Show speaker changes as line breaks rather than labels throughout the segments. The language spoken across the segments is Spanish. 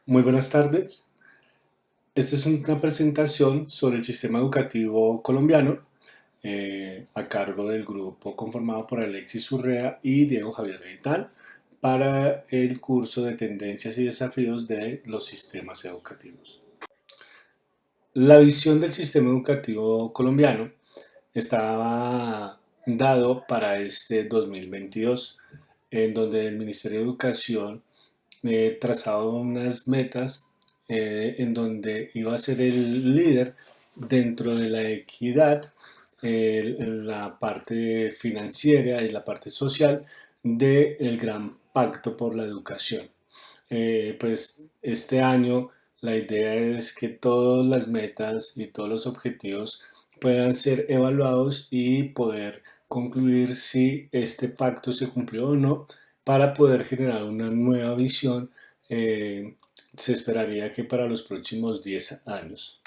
Muy buenas tardes. Esta es una presentación sobre el sistema educativo colombiano a cargo del grupo conformado por Alexis Urrea y Diego Javier Gaitán para el curso de Tendencias y Desafíos de los Sistemas Educativos. La visión del sistema educativo colombiano estaba dado para este 2022, en donde el Ministerio de Educación trazaba unas metas en donde iba a ser el líder dentro de la equidad, en la parte financiera y la parte social del Gran Pacto por la Educación. Pues este año la idea es que todas las metas y todos los objetivos puedan ser evaluados y poder concluir si este pacto se cumplió o no para poder generar una nueva visión. Se esperaría que para los próximos 10 años.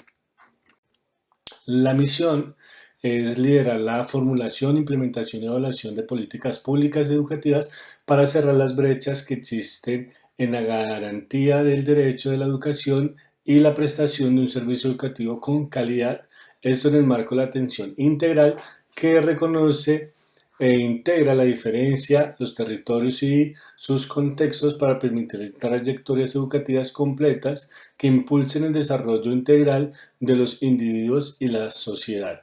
La misión es liderar la formulación, implementación y evaluación de políticas públicas educativas para cerrar las brechas que existen en la garantía del derecho de la educación y la prestación de un servicio educativo con calidad, esto en el marco de la atención integral que reconoce e integra la diferencia, los territorios y sus contextos para permitir trayectorias educativas completas que impulsen el desarrollo integral de los individuos y la sociedad.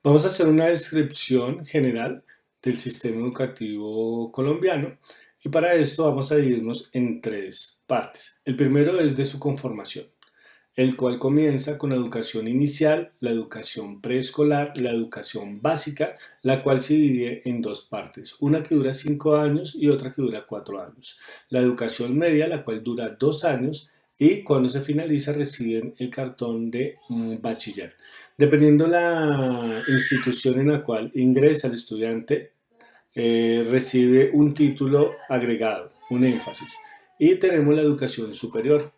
Vamos a hacer una descripción general del sistema educativo colombiano y para esto vamos a dividirnos en tres partes. El primero es de su conformación, el cual comienza con la educación inicial, la educación preescolar, la educación básica, la cual se divide en dos partes, una que dura 5 años y otra que dura 4 años. La educación media, la cual dura 2 años y cuando se finaliza reciben el cartón de bachiller. Dependiendo la institución en la cual ingresa el estudiante, recibe un título agregado, un énfasis. Y tenemos la educación superior.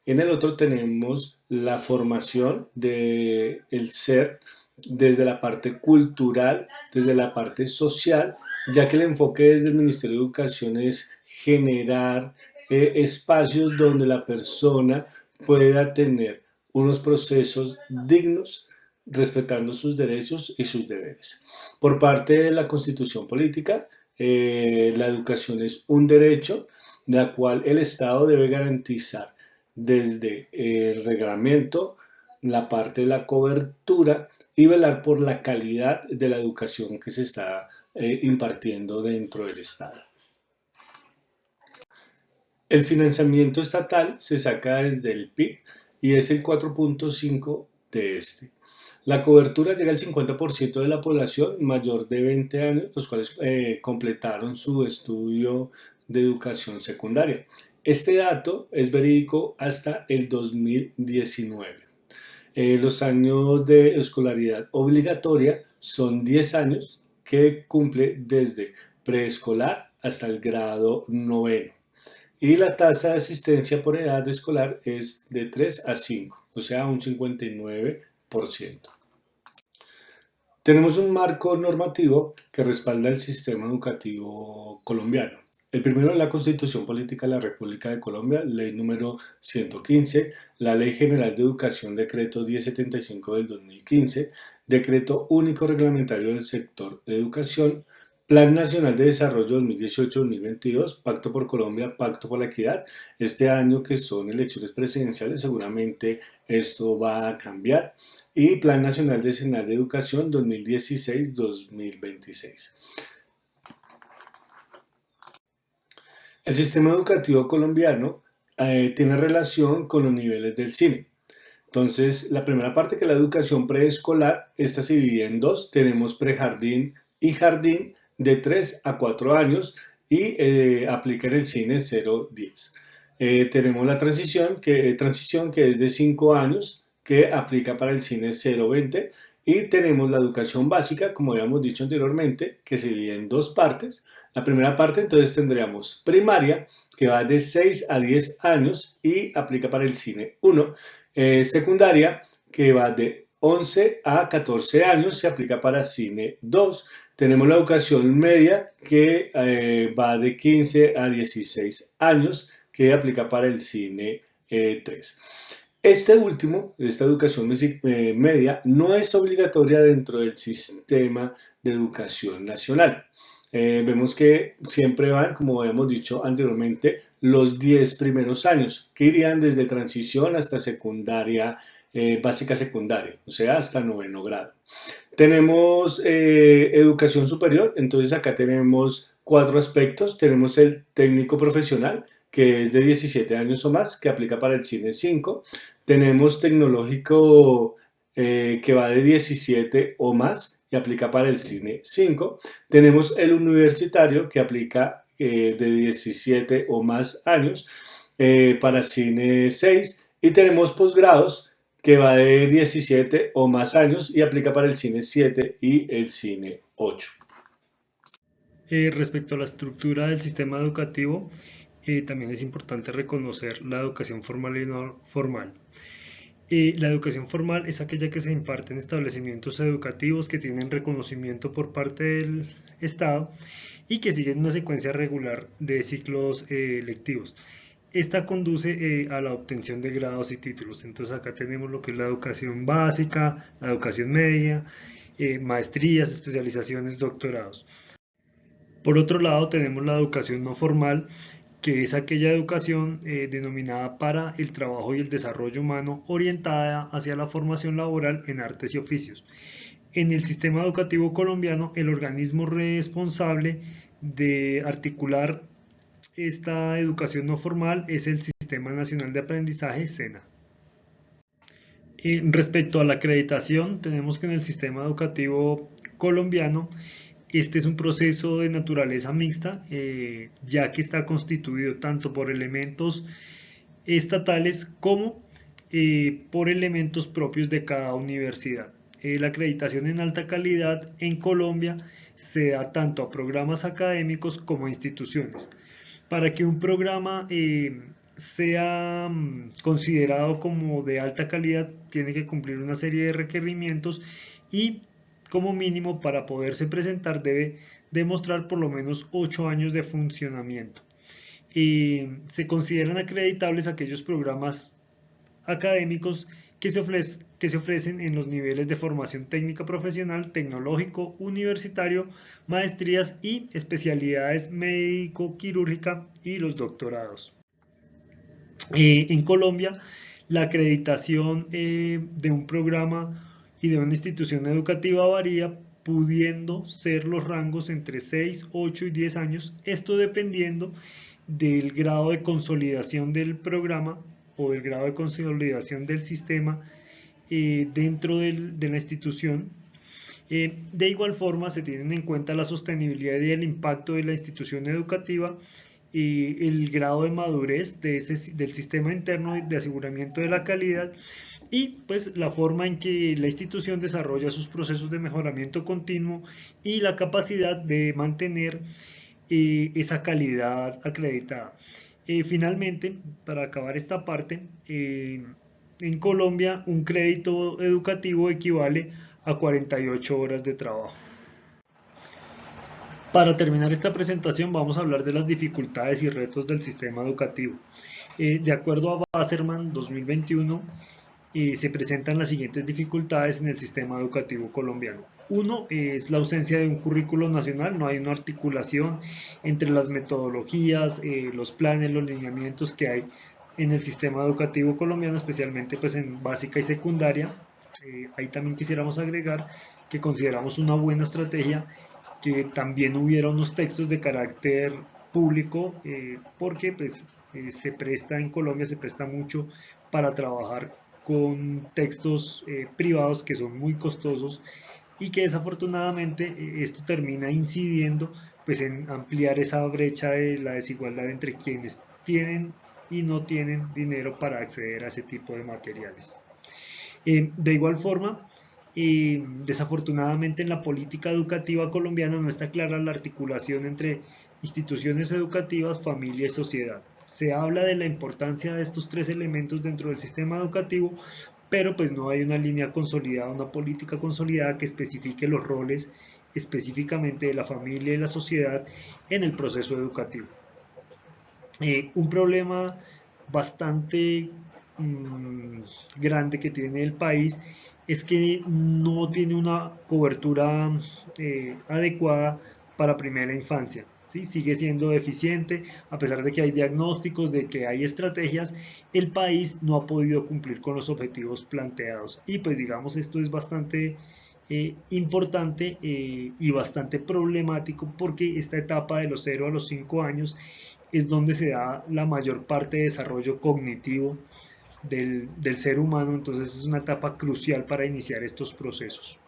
En el otro tenemos la formación del ser desde la parte cultural, desde la parte social, ya que el enfoque desde el Ministerio de Educación es generar espacios donde la persona pueda tener unos procesos dignos, respetando sus derechos y sus deberes. Por parte de la Constitución Política, la educación es un derecho, la cual el Estado debe garantizar desde el reglamento, la parte de la cobertura y velar por la calidad de la educación que se está impartiendo dentro del Estado. El financiamiento estatal se saca desde el PIB y es el 4.5 de este. La cobertura llega al 50% de la población mayor de 20 años, los cuales completaron su estudio de educación secundaria. Este dato es verídico hasta el 2019. Los años de escolaridad obligatoria son 10 años que cumple desde preescolar hasta el grado noveno. Y la tasa de asistencia por edad escolar es de 3 a 5, o sea, un 59%. Tenemos un marco normativo que respalda el sistema educativo colombiano. El primero es la Constitución Política de la República de Colombia, ley número 115, la Ley General de Educación, decreto 1075 del 2015, decreto único reglamentario del sector de educación, Plan Nacional de Desarrollo 2018-2022, Pacto por Colombia, Pacto por la Equidad. Este año que son elecciones presidenciales, seguramente esto va a cambiar. Y Plan Nacional Decenal de Educación 2016-2026. El sistema educativo colombiano tiene relación con los niveles del CINE. Entonces, la primera parte, que es la educación preescolar, esta se divide en dos. Tenemos prejardín y jardín de 3 a 4 años y aplica en el CINE 0-10. Tenemos la transición que es de 5 años, que aplica para el CINE 0-20. Y tenemos la educación básica, como habíamos dicho anteriormente, que se divide en dos partes. La primera parte, entonces, tendríamos primaria, que va de 6 a 10 años y aplica para el CINE 1. Secundaria, que va de 11 a 14 años, se aplica para CINE 2. Tenemos la educación media, que va de 15 a 16 años, que aplica para el cine 3. Este último, esta educación media, no es obligatoria dentro del sistema de educación nacional. Vemos que siempre van, como habíamos dicho anteriormente, los 10 primeros años, que irían desde transición hasta secundaria, básica secundaria, o sea, hasta noveno grado. Tenemos educación superior, entonces acá tenemos 4 aspectos. Tenemos el técnico profesional, que es de 17 años o más, que aplica para el cine 5. Tenemos tecnológico que va de 17 o más y aplica para el cine 5. Tenemos el universitario que aplica de 17 o más años para cine 6. Y tenemos posgrados que va de 17 o más años y aplica para el cine 7 y el cine 8.
Respecto a la estructura del sistema educativo, también es importante reconocer la educación formal y no formal. La educación formal es aquella que se imparte en establecimientos educativos que tienen reconocimiento por parte del Estado y que siguen una secuencia regular de ciclos lectivos. Esta conduce a la obtención de grados y títulos. Entonces acá tenemos lo que es la educación básica, la educación media, maestrías, especializaciones, doctorados. Por otro lado, tenemos la educación no formal, que es aquella educación denominada para el trabajo y el desarrollo humano orientada hacia la formación laboral en artes y oficios. En el sistema educativo colombiano, el organismo responsable de articular esta educación no formal es el Sistema Nacional de Aprendizaje, SENA. Respecto a la acreditación, tenemos que en el sistema educativo colombiano este es un proceso de naturaleza mixta, ya que está constituido tanto por elementos estatales como por elementos propios de cada universidad. La acreditación en alta calidad en Colombia se da tanto a programas académicos como a instituciones. Para que un programa sea considerado como de alta calidad, tiene que cumplir una serie de requerimientos y como mínimo para poderse presentar debe demostrar por lo menos 8 años de funcionamiento. Se consideran acreditables aquellos programas académicos que se ofrecen en los niveles de formación técnica profesional, tecnológico, universitario, maestrías y especialidades médico-quirúrgica y los doctorados. En Colombia, la acreditación de un programa y de una institución educativa varía, pudiendo ser los rangos entre 6, 8 y 10 años, esto dependiendo del grado de consolidación del programa o del grado de consolidación del sistema dentro de la institución. De igual forma, se tienen en cuenta la sostenibilidad y el impacto de la institución educativa y el grado de madurez del sistema interno de aseguramiento de la calidad y pues la forma en que la institución desarrolla sus procesos de mejoramiento continuo y la capacidad de mantener esa calidad acreditada. Finalmente, para acabar esta parte, en Colombia un crédito educativo equivale a 48 horas de trabajo. Para terminar esta presentación vamos a hablar de las dificultades y retos del sistema educativo. De acuerdo a Wasserman 2021, se presentan las siguientes dificultades en el sistema educativo colombiano. Uno es la ausencia de un currículo nacional, no hay una articulación entre las metodologías, los planes, los lineamientos que hay en el sistema educativo colombiano, especialmente pues en básica y secundaria. Ahí también quisiéramos agregar que consideramos una buena estrategia que también hubiera unos textos de carácter público, porque pues, se presta en Colombia, se presta mucho para trabajar con textos privados que son muy costosos y que desafortunadamente esto termina incidiendo pues, en ampliar esa brecha de la desigualdad entre quienes tienen y no tienen dinero para acceder a ese tipo de materiales. De igual forma, desafortunadamente en la política educativa colombiana no está clara la articulación entre instituciones educativas, familia y sociedad. Se habla de la importancia de estos tres elementos dentro del sistema educativo, pero pues no hay una línea consolidada, una política consolidada que especifique los roles específicamente de la familia y la sociedad en el proceso educativo. Un problema bastante mm, grande que tiene el país es que no tiene una cobertura adecuada para primera infancia. ¿Sí? Sigue siendo deficiente, a pesar de que hay diagnósticos, de que hay estrategias, el país no ha podido cumplir con los objetivos planteados. Y pues digamos, esto es bastante importante y bastante problemático porque esta etapa de los 0 a los 5 años es donde se da la mayor parte de desarrollo cognitivo del ser humano, entonces es una etapa crucial para iniciar estos procesos.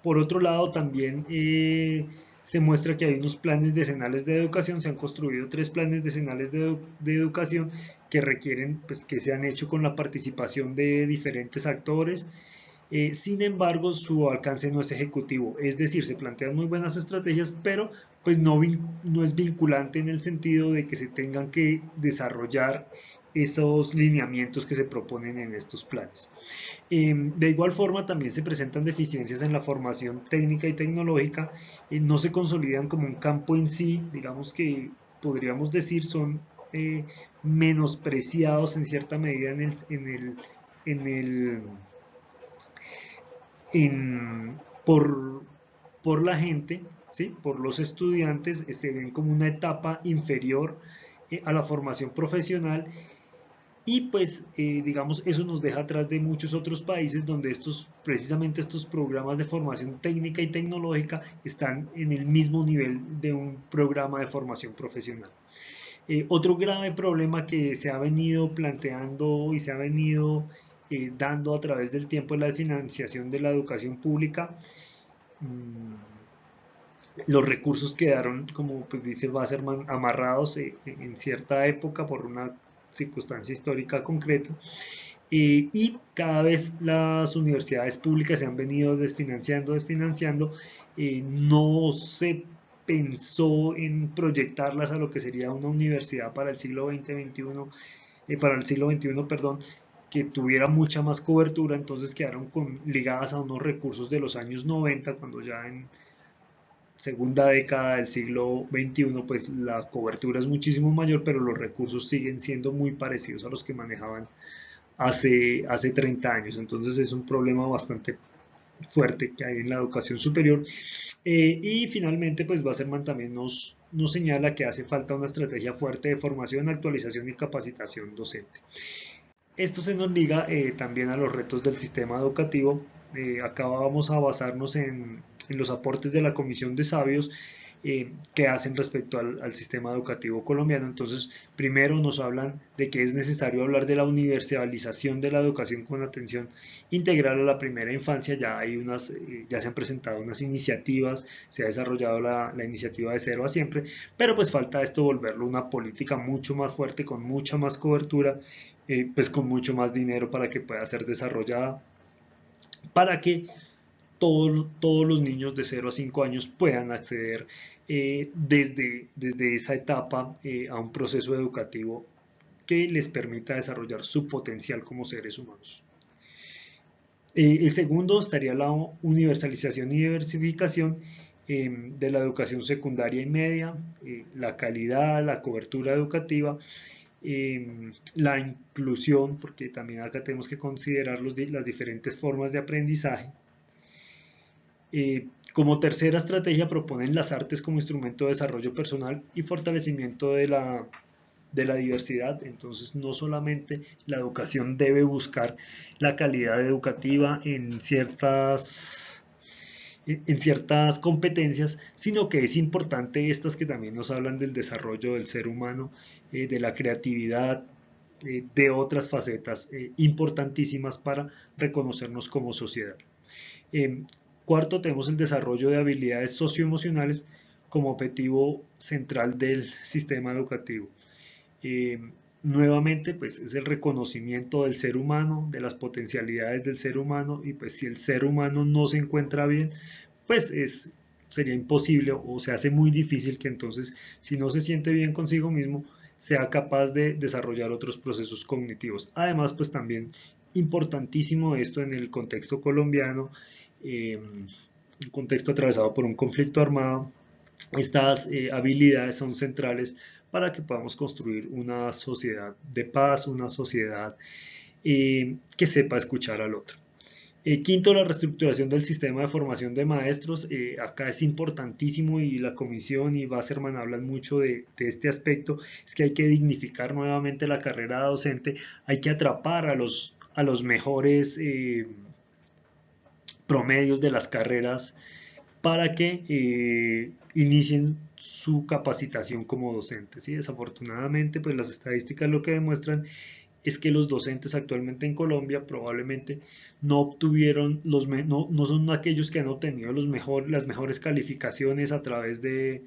Por otro lado, también se muestra que hay unos planes decenales de educación, se han construido 3 planes decenales de educación que requieren, pues, que se han hecho con la participación de diferentes actores. Sin embargo, su alcance no es ejecutivo, es decir, se plantean muy buenas estrategias, pero pues no es vinculante en el sentido de que se tengan que desarrollar esos lineamientos que se proponen en estos planes. De igual forma, también se presentan deficiencias en la formación técnica y tecnológica, no se consolidan como un campo en sí, digamos que podríamos decir son menospreciados en cierta medida en el en, por, por la gente, ¿sí? Por los estudiantes, se ven como una etapa inferior a la formación profesional y pues digamos eso nos deja atrás de muchos otros países donde precisamente estos programas de formación técnica y tecnológica están en el mismo nivel de un programa de formación profesional. Otro grave problema que se ha venido planteando y se ha venido dando a través del tiempo es la financiación de la educación pública. Mm, los recursos quedaron, como pues dice Wasserman, amarrados en cierta época por una circunstancia histórica concreta. Y cada vez las universidades públicas se han venido desfinanciando. No se pensó en proyectarlas a lo que sería una universidad para el siglo XX-XXI, para el siglo XXI, perdón, que tuviera mucha más cobertura, entonces quedaron ligadas a unos recursos de los años 90, cuando ya en segunda década del siglo XXI, pues la cobertura es muchísimo mayor, pero los recursos siguen siendo muy parecidos a los que manejaban hace 30 años. Entonces es un problema bastante fuerte que hay en la educación superior. Y finalmente, pues Wasserman también nos señala que hace falta una estrategia fuerte de formación, actualización y capacitación docente. Esto se nos liga también a los retos del sistema educativo. Acá vamos a basarnos en los aportes de la Comisión de Sabios que hacen respecto al sistema educativo colombiano. Entonces, primero nos hablan de que es necesario hablar de la universalización de la educación con atención integral a la primera infancia. Ya se han presentado unas iniciativas, se ha desarrollado la iniciativa de Cero a Siempre, pero pues falta esto volverlo una política mucho más fuerte, con mucha más cobertura, pues con mucho más dinero para que pueda ser desarrollada, para que todos los niños de 0 a 5 años puedan acceder desde esa etapa a un proceso educativo que les permita desarrollar su potencial como seres humanos. El segundo estaría la universalización y diversificación de la educación secundaria y media, la calidad, la cobertura educativa, la inclusión, porque también acá tenemos que considerar las diferentes formas de aprendizaje. Como tercera estrategia proponen las artes como instrumento de desarrollo personal y fortalecimiento de la diversidad. Entonces no solamente la educación debe buscar la calidad educativa en ciertas competencias, sino que es importante estas que también nos hablan del desarrollo del ser humano, de la creatividad, de otras facetas importantísimas para reconocernos como sociedad. Eh, Cuarto, tenemos el desarrollo de habilidades socioemocionales como objetivo central del sistema educativo. Eh, Nuevamente, pues es el reconocimiento del ser humano, de las potencialidades del ser humano, y pues si el ser humano no se encuentra bien, pues sería imposible o se hace muy difícil que entonces, si no se siente bien consigo mismo, sea capaz de desarrollar otros procesos cognitivos. Además, pues también importantísimo esto en el contexto colombiano, un contexto atravesado por un conflicto armado. Estas habilidades son centrales para que podamos construir una sociedad de paz, una sociedad que sepa escuchar al otro. Quinto, la reestructuración del sistema de formación de maestros. Acá es importantísimo y la comisión y Wasserman hablan mucho de este aspecto, es que hay que dignificar nuevamente la carrera docente, hay que atrapar a los mejores promedios de las carreras para que inicien su capacitación como docentes. ¿Sí? Desafortunadamente, pues las estadísticas lo que demuestran es que los docentes actualmente en Colombia probablemente no obtuvieron no son aquellos que han obtenido las mejores calificaciones a través de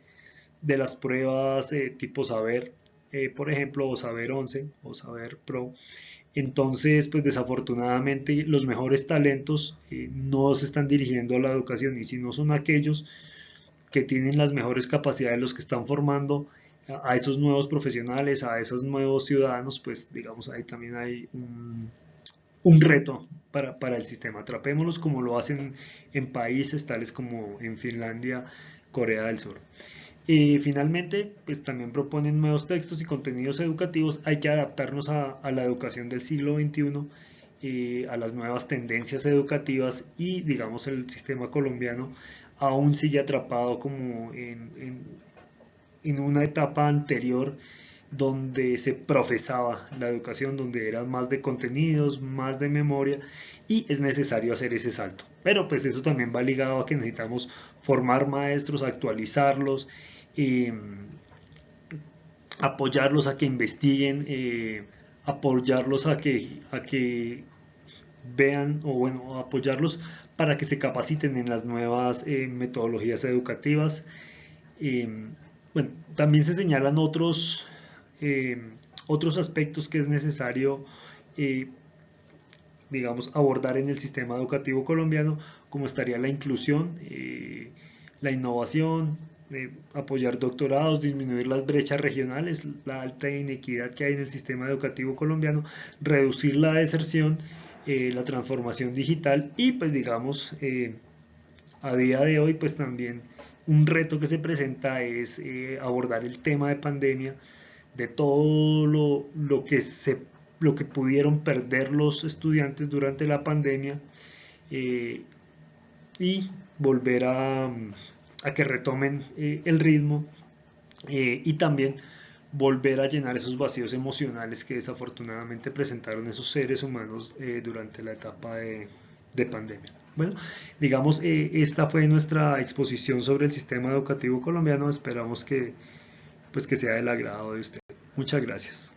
las pruebas tipo Saber, por ejemplo, o Saber 11 o Saber Pro. Entonces, pues desafortunadamente los mejores talentos no se están dirigiendo a la educación, y si no son aquellos que tienen las mejores capacidades, los que están formando a esos nuevos profesionales, a esos nuevos ciudadanos, pues digamos ahí también hay un reto para el sistema. Atrapémoslos como lo hacen en países tales como en Finlandia, Corea del Sur. Y finalmente, pues también proponen nuevos textos y contenidos educativos. Hay que adaptarnos a la educación del siglo XXI, a las nuevas tendencias educativas, y digamos el sistema colombiano aún sigue atrapado como en una etapa anterior donde se profesaba la educación, donde era más de contenidos, más de memoria, y es necesario hacer ese salto. Pero pues eso también va ligado a que necesitamos formar maestros, actualizarlos, eh, apoyarlos a que investiguen, apoyarlos a que vean, o bueno, apoyarlos para que se capaciten en las nuevas metodologías educativas. Eh, bueno, también se señalan eh, otros aspectos que es necesario, eh, digamos, abordar en el sistema educativo colombiano, como estaría la inclusión, la innovación, apoyar doctorados, disminuir las brechas regionales, la alta inequidad que hay en el sistema educativo colombiano, reducir la deserción, la transformación digital y pues digamos, a día de hoy pues también un reto que se presenta es abordar el tema de pandemia, de todo lo que pudieron perder los estudiantes durante la pandemia, eh, y volver a que retomen el ritmo, y también volver a llenar esos vacíos emocionales que desafortunadamente presentaron esos seres humanos durante la etapa de pandemia. Bueno, digamos, esta fue nuestra exposición sobre el sistema educativo colombiano. Esperamos que, pues, que sea del agrado de usted. Muchas gracias.